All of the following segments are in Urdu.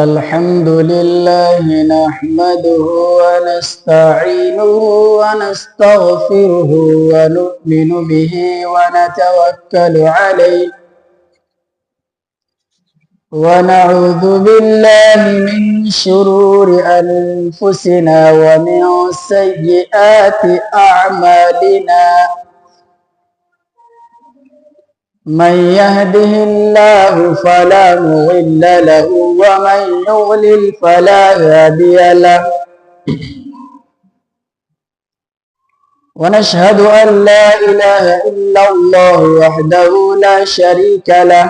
الحمد لله نحمده ونستعينه ونستغفره ونؤمن به ونتوكل عليه ونعوذ بالله من شرور أنفسنا ومن سيئات أعمالنا من يهده الله فلا مضل له ومن يضلل فلا هادي له ونشهد أن لا إله إلا الله وحده لا شريك له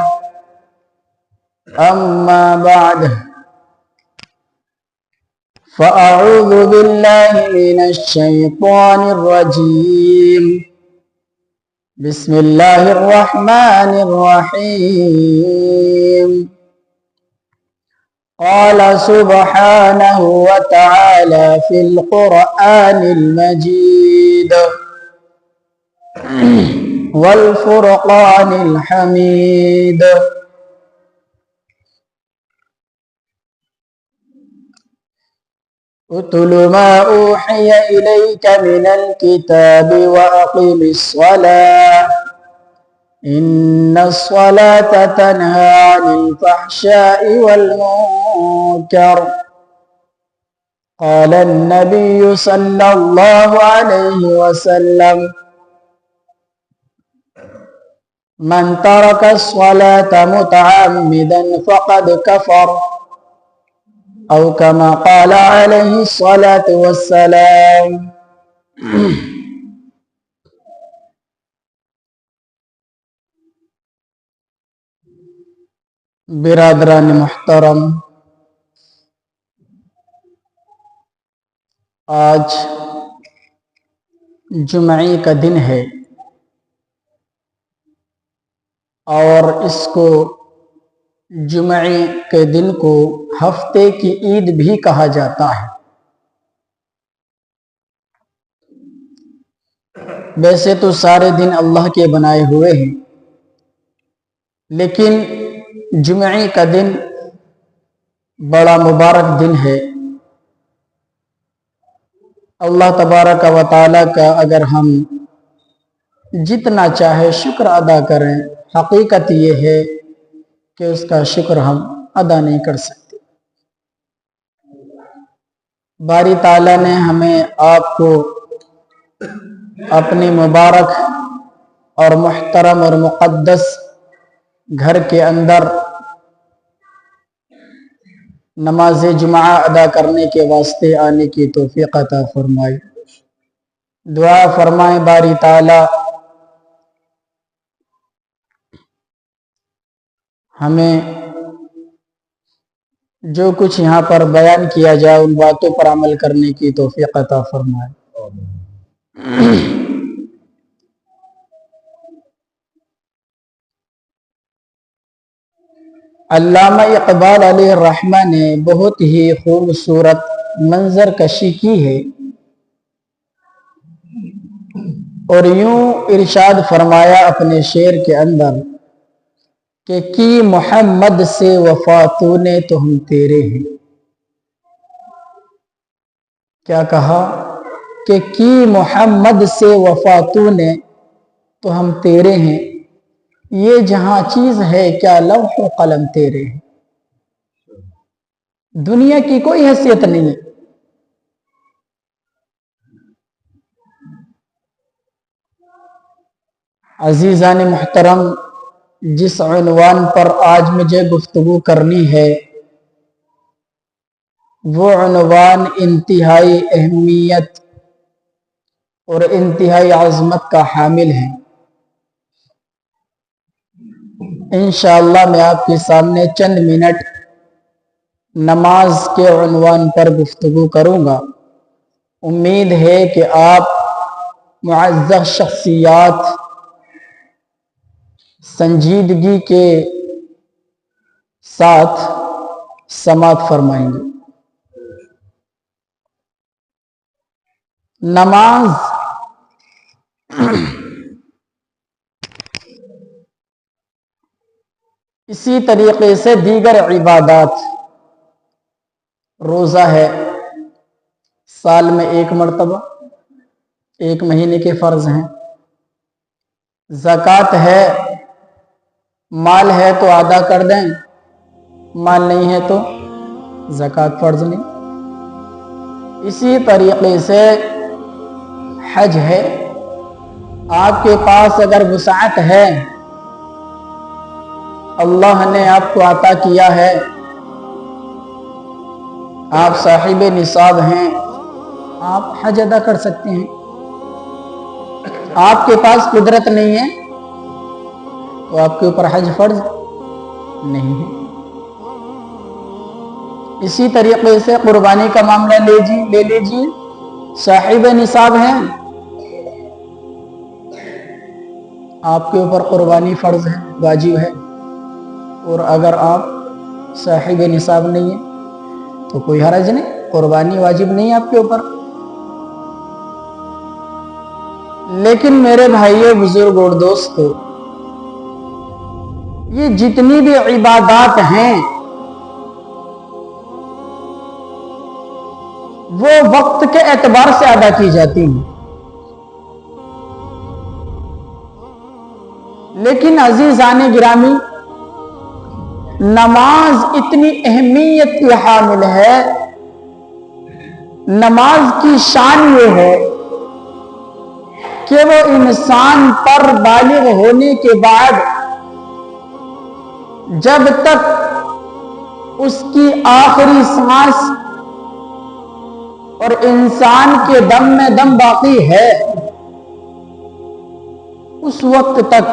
أما بعد فأعوذ بالله من الشيطان الرجيم بسم الله الرحمن الرحيم قال سبحانه وتعالى في القرآن المجيد والفرقان الحميد اتل ما أوحي إليك من الكتاب وأقم الصلاة إن الصلاة تنهى عن الفحشاء والمنكر قال النبي صلى الله عليه وسلم من ترك الصلاة متعمدا فقد كفر أو كما قال عليه الصلاة والسلام برادران محترم، آج جمعے کا دن ہے اور اس کو جمعے کے دن کو ہفتے کی عید بھی کہا جاتا ہے۔ ویسے تو سارے دن اللہ کے بنائے ہوئے ہیں، لیکن جمعے کا دن بڑا مبارک دن ہے۔ اللہ تبارک و تعالیٰ کا اگر ہم جتنا چاہے شکر ادا کریں، حقیقت یہ ہے کہ اس کا شکر ہم ادا نہیں کر سکتے۔ باری تعالیٰ نے ہمیں آپ کو اپنی مبارک اور محترم اور مقدس گھر کے اندر نماز جمعہ ادا کرنے کے واسطے آنے کی توفیق عطا فرمائی۔ دعا فرمائیں باری تعالیٰ ہمیں جو کچھ یہاں پر بیان کیا جائے ان باتوں پر عمل کرنے کی توفیق عطا فرمائے۔ علامہ اقبال علیہ الرحمہ نے بہت ہی خوبصورت منظر کشی کی ہے اور یوں ارشاد فرمایا اپنے شعر کے اندر کہ کی محمد سے وفا تو نے تو ہم تیرے ہیں۔ کیا کہا کہ کی محمد سے وفا تو نے تو ہم تیرے ہیں، یہ جہاں چیز ہے کیا لوح و قلم تیرے ہیں۔ دنیا کی کوئی حیثیت نہیں ہے، عزیزان محترم، جس عنوان پر آج مجھے گفتگو کرنی ہے وہ عنوان انتہائی اہمیت اور انتہائی عظمت کا حامل ہے۔ انشاءاللہ میں آپ کے سامنے چند منٹ نماز کے عنوان پر گفتگو کروں گا۔ امید ہے کہ آپ معزز شخصیات سنجیدگی کے ساتھ سماعت فرمائیں گے۔ نماز اسی طریقے سے دیگر عبادات روزہ ہے سال میں 1 مرتبہ، 1 مہینے کے فرض ہیں، زکوٰۃ ہے، مال ہے تو ادا کر دیں، مال نہیں ہے تو زکوٰۃ فرض نہیں۔ اسی طریقے سے حج ہے، آپ کے پاس اگر وسعت ہے، اللہ نے آپ کو عطا کیا ہے، آپ صاحب نصاب ہیں، آپ حج ادا کر سکتے ہیں۔ آپ کے پاس قدرت نہیں ہے تو آپ کے اوپر حج فرض نہیں ہے۔ اسی طریقے سے قربانی کا معاملہ لے لیجیے، صاحب نصاب ہیں، آپ کے اوپر قربانی فرض ہے، واجب ہے، اور اگر آپ صاحب نصاب نہیں ہیں تو کوئی حرج نہیں، قربانی واجب نہیں آپ کے اوپر۔ لیکن میرے بھائیو، بزرگ اور دوستو، یہ جتنی بھی عبادات ہیں وہ وقت کے اعتبار سے ادا کی جاتی ہیں، لیکن عزیزان گرامی، نماز اتنی اہمیت کی حامل ہے، نماز کی شان یہ ہے کہ وہ انسان پر بالغ ہونے کے بعد جب تک اس کی آخری سانس اور انسان کے دم میں دم باقی ہے، اس وقت تک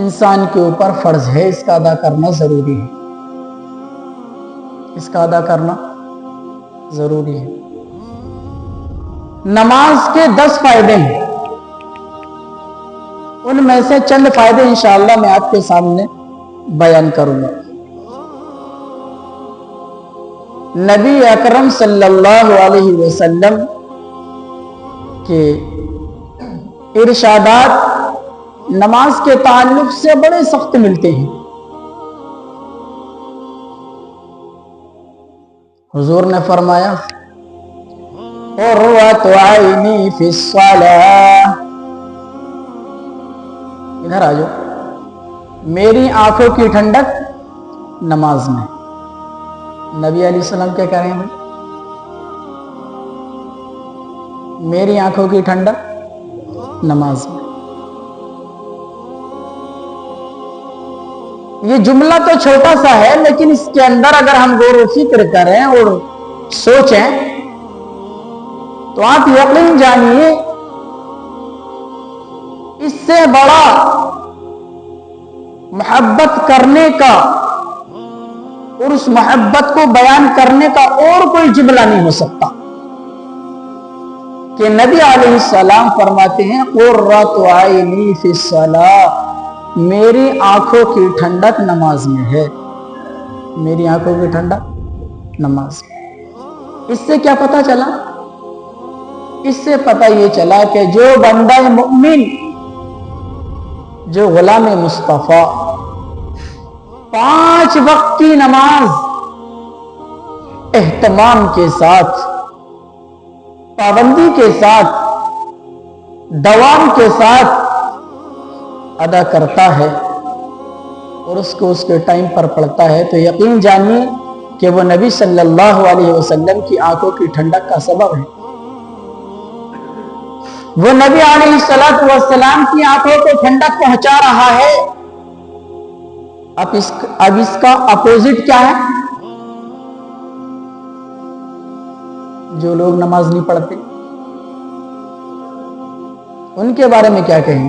انسان کے اوپر فرض ہے، اس کا ادا کرنا ضروری ہے، اس کا ادا کرنا ضروری ہے۔ نماز کے 10 فائدے ہیں، ان میں سے چند فائدے انشاءاللہ میں آپ کے سامنے بیان کروں گا۔ نبی اکرم صلی اللہ علیہ وسلم کے ارشادات نماز کے تعلق سے بڑے سخت ملتے ہیں۔ حضور نے فرمایا، قرۃ عینی فی الصلاۃ، ادھر آ جاؤ، میری آنکھوں کی ٹھنڈک نماز میں۔ نبی علیہ السلام کیا کہہ رہے ہیں بھائی؟ میری آنکھوں کی ٹھنڈک نماز میں۔ یہ جملہ تو چھوٹا سا ہے، لیکن اس کے اندر اگر ہم غور و فکر کریں اور سوچیں تو آپ یقین جانیے اس سے بڑا محبت کرنے کا اور اس محبت کو بیان کرنے کا اور کوئی جملہ نہیں ہو سکتا کہ نبی علیہ السلام فرماتے ہیں، قرۃ عینی فی الصلاۃ، میری آنکھوں کی ٹھنڈک نماز میں ہے، میری آنکھوں کی ٹھنڈک نماز میں۔ اس سے کیا پتہ چلا؟ اس سے پتہ یہ چلا کہ جو بندہ مؤمن، جو غلام مصطفیٰ 5 وقت کی نماز اہتمام کے ساتھ، پابندی کے ساتھ، دوام کے ساتھ ادا کرتا ہے اور اس کو اس کے ٹائم پر پڑھتا ہے، تو یقین جانیے کہ وہ نبی صلی اللہ علیہ وسلم کی آنکھوں کی ٹھنڈک کا سبب ہے۔ وہ نبی علیہ السلام کی آنکھوں کو ٹھنڈک پہنچا رہا ہے۔ اب اس کا اپوزٹ کیا ہے؟ جو لوگ نماز نہیں پڑھتے، ان کے بارے میں کیا کہیں؟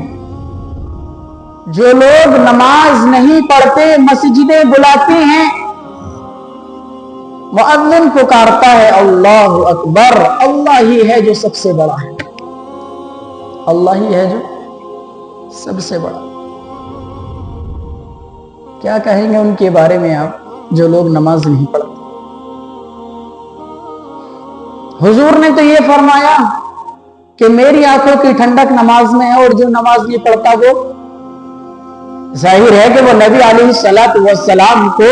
جو لوگ نماز نہیں پڑھتے، مسجدیں بلاتے ہیں، مؤذن پکارتا ہے اللہ اکبر، اللہ ہی ہے جو سب سے بڑا ہے، اللہ ہی ہے جو سب سے بڑا۔ کیا کہیں گے ان کے بارے میں آپ جو لوگ نماز نہیں پڑھتے؟ حضور نے تو یہ فرمایا کہ میری آنکھوں کی ٹھنڈک نماز میں ہے، اور جو نماز نہیں پڑھتا وہ ظاہر ہے کہ وہ نبی علیہ السلام کو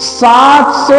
700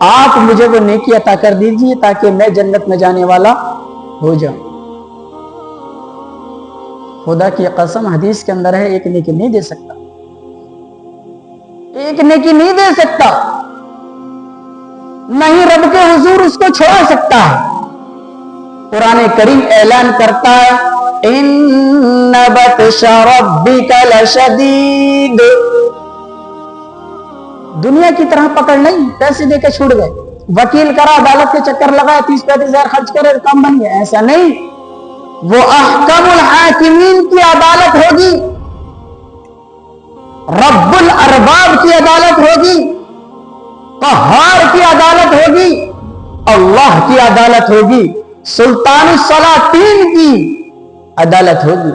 آپ مجھے وہ نیکی عطا کر دیجیے تاکہ میں جنت میں جانے والا ہو جاؤں۔ خدا کی قسم حدیث کے اندر ہے ایک نیکی نہیں دے سکتا، ایک نیکی نہیں دے سکتا، نہیں رب کے حضور اس کو چھوڑا سکتا ہے۔ قرآن کریم اعلان کرتا ہے ان بطش ربک لشدید، دنیا کی طرح پکڑ نہیں، پیسے دے کے چھوڑ گئے، وکیل کرا، عدالت کے چکر لگایا، 30-35 ہزار خرچ کرے، کام بن گیا، ایسا نہیں۔ وہ احکم الحاکمین کی عدالت ہوگی، رب الارباب کی عدالت ہوگی، قہار کی عدالت ہوگی، اللہ کی عدالت ہوگی، سلطان السلاطین کی عدالت ہوگی۔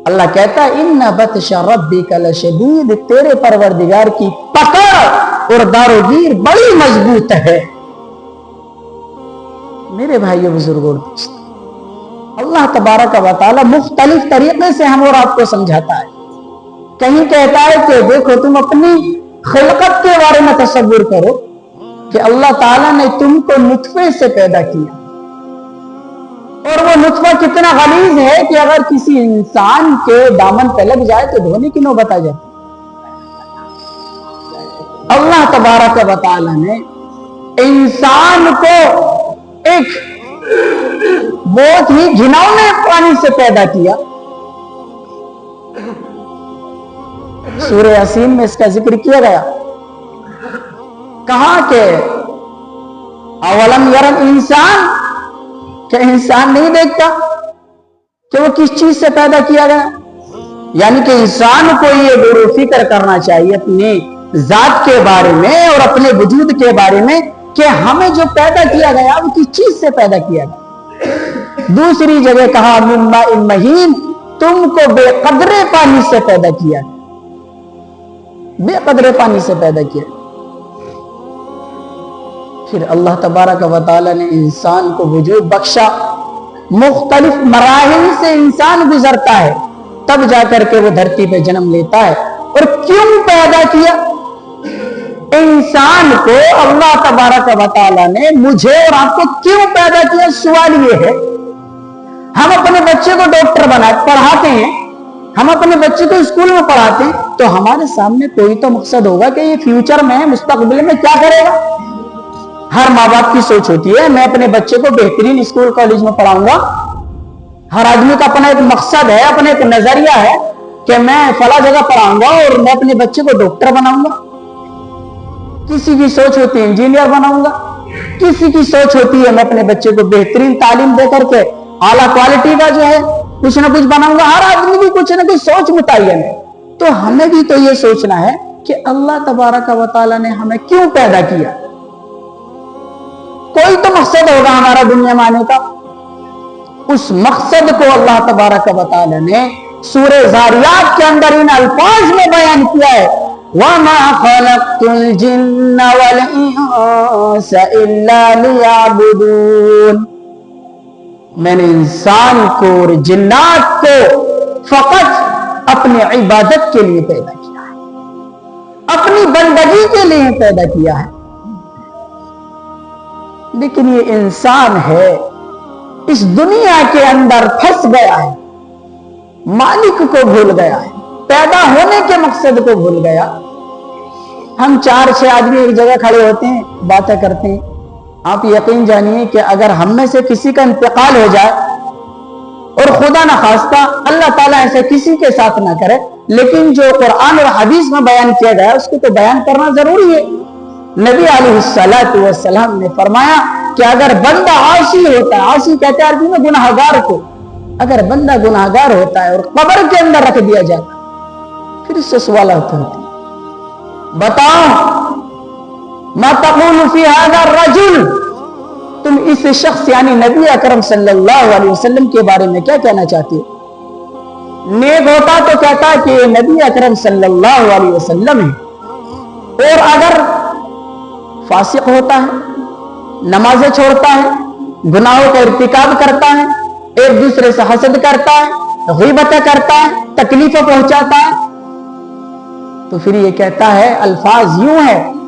اللہ کہتا ہے ان بطش ربک لشدید، تیرے پروردگار کی پکڑ اور داروگیر بڑی مضبوط ہے۔ میرے بھائیو بزرگوں، اللہ تبارک و تعالی مختلف طریقے سے ہم اور آپ کو سمجھاتا ہے۔ کہیں کہتا ہے کہ دیکھو تم اپنی خلقت کے بارے میں تصور کرو کہ اللہ تعالیٰ نے تم کو نطفے سے پیدا کیا، اور وہ نطفہ کتنا غلیظ ہے کہ اگر کسی انسان کے دامن پہ لگ جائے تو دھونے کی نوبت آ جاتی۔ اللہ تبارک و تعالیٰ نے انسان کو ایک بہت ہی گھناؤنے پانی سے پیدا کیا۔ سورہ یاسین میں اس کا ذکر کیا گیا، کہا کہ اولم یرل انسان، کہ انسان نہیں دیکھتا کہ وہ کس چیز سے پیدا کیا گیا؟ یعنی کہ انسان کو یہ غور و فکر کرنا چاہیے اپنی ذات کے بارے میں اور اپنے وجود کے بارے میں کہ ہمیں جو پیدا کیا گیا وہ کس چیز سے پیدا کیا گیا۔ دوسری جگہ کہا من ماء مہین، تم کو بے قدرے پانی سے پیدا کیا گیا، بے قدرے پانی سے پیدا کیا۔ پھر اللہ تبارک و تعالی نے انسان کو وجود بخشا، مختلف مراحل سے انسان گزرتا ہے، تب جا کر کے وہ دھرتی پہ جنم لیتا ہے۔ اور کیوں پیدا کیا انسان کو؟ اللہ تبارک و تعالی نے مجھے اور آپ کو کیوں پیدا کیا؟ سوال یہ ہے، ہم اپنے بچے کو ڈاکٹر پڑھاتے ہیں، ہم اپنے بچے کو اسکول میں پڑھاتے ہیں، تو ہمارے سامنے کوئی تو مقصد ہوگا کہ یہ فیوچر میں مستقبل میں کیا کرے گا۔ ہر ماں باپ کی سوچ ہوتی ہے میں اپنے بچے کو بہترین اسکول کالج میں پڑھاؤں گا۔ ہر آدمی کا اپنا ایک مقصد ہے، اپنا ایک نظریہ ہے کہ میں فلاں جگہ پڑھاؤں گا اور میں اپنے بچے کو ڈاکٹر بناؤں گا۔ کسی کی سوچ ہوتی ہے انجینئر بناؤں گا، کسی کی سوچ ہوتی ہے میں اپنے بچے کو بہترین تعلیم دے کر کے اعلیٰ کوالٹی کا جو ہے کچھ نہ کچھ بناؤں گا۔ ہر آدمی کی کچھ نہ کچھ سوچ متعین ہے۔ تو ہمیں بھی تو یہ سوچنا ہے کہ اللہ تبارک و تعالیٰ نے ہمیں کیوں پیدا کیا؟ کوئی تو مقصد ہوگا ہمارا دنیا میں آنے کا۔ اس مقصد کو اللہ تبارک و تعالیٰ نے سورہ زاریات کے اندر ان الفاظ میں بیان کیا ہے، وَمَا خَلَقْتُ الْجِنَّ وَالْإِنسَ إِلَّا لِيَعْبُدُونَ، میں نے انسان کو اور جنات کو فقط اپنی عبادت کے لیے پیدا کیا ہے، اپنی بندگی کے لیے پیدا کیا ہے۔ لیکن یہ انسان ہے اس دنیا کے اندر پھنس گیا ہے، مالک کو بھول گیا ہے، پیدا ہونے کے مقصد کو بھول گیا۔ ہم 4-6 آدمی ایک جگہ کھڑے ہوتے ہیں، باتیں کرتے ہیں، آپ یقین جانیے کہ اگر ہم میں سے کسی کا انتقال ہو جائے، اور خدا نہ خواستہ اللہ تعالیٰ ایسے کسی کے ساتھ نہ کرے، لیکن جو قرآن اور حدیث میں بیان کیا گیا اس کو تو بیان کرنا ضروری ہے۔ نبی علیہ السلام نے فرمایا کہ اگر بندہ عاصی ہوتا ہے، عاصی کہتے ہیں عربی میں گناہگار کو، اگر بندہ گناہگار ہوتا ہے اور قبر کے اندر رکھ دیا جاتا ہے، پھر اس سے سوالات ہوتے ہیں، بتاؤ ما تقول فی هذا الرجل، تم اس شخص یعنی نبی اکرم صلی اللہ علیہ وسلم کے بارے میں کیا کہنا چاہتے ہو؟ نیک ہوتا تو کہتا کہ یہ نبی اکرم صلی اللہ علیہ وسلم ہے، اور اگر فاسق ہوتا ہے، نمازیں چھوڑتا ہے، گناہوں کا ارتکاب کرتا ہے، ایک دوسرے سے حسد کرتا ہے، غیبتیں کرتا ہے، تکلیفیں پہنچاتا ہے، تو پھر یہ کہتا ہے، الفاظ یوں ہے